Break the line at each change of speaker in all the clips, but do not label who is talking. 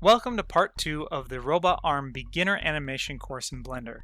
Welcome to part 2 of the Robot Arm Beginner Animation course in Blender.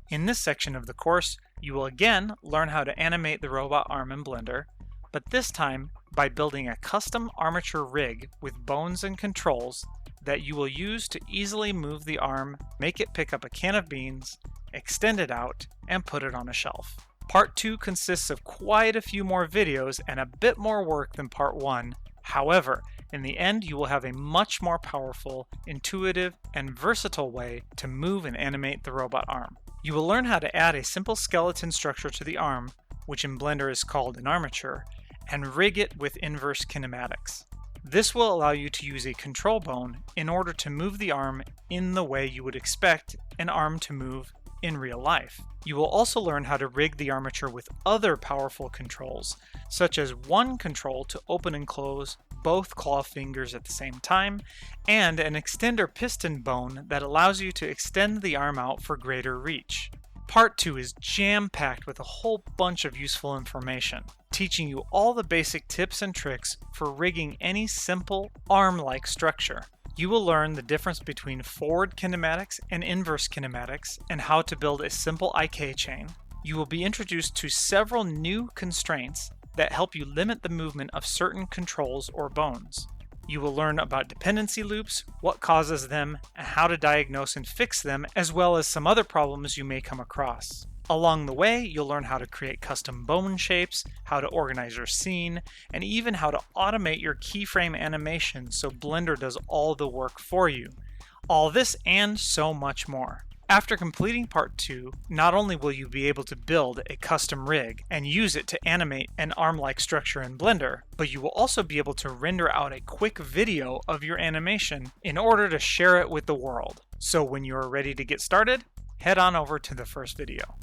In this section of the course, you will again learn how to animate the robot arm in Blender, but this time by building a custom armature rig with bones and controls that you will use to easily move the arm, make it pick up a can of beans, extend it out, and put it on a shelf. Part 2 consists of quite a few more videos and a bit more work than part 1. However, in the end, you will have a much more powerful, intuitive, and versatile way to move and animate the robot arm. You will learn how to add a simple skeleton structure to the arm, which in Blender is called an armature, and rig it with inverse kinematics. This will allow you to use a control bone in order to move the arm in the way you would expect an arm to move in real life. You will also learn how to rig the armature with other powerful controls, such as one control to open and close both claw fingers at the same time, and an extender piston bone that allows you to extend the arm out for greater reach. Part 2 is jam-packed with a whole bunch of useful information, teaching you all the basic tips and tricks for rigging any simple arm-like structure. You will learn the difference between forward kinematics and inverse kinematics and how to build a simple IK chain. You will be introduced to several new constraints that help you limit the movement of certain controls or bones. You will learn about dependency loops, what causes them, and how to diagnose and fix them, as well as some other problems you may come across. Along the way, you'll learn how to create custom bone shapes, how to organize your scene, and even how to automate your keyframe animation so Blender does all the work for you. All this and so much more. After completing part 2, not only will you be able to build a custom rig and use it to animate an arm-like structure in Blender, but you will also be able to render out a quick video of your animation in order to share it with the world. So when you are ready to get started, head on over to the first video.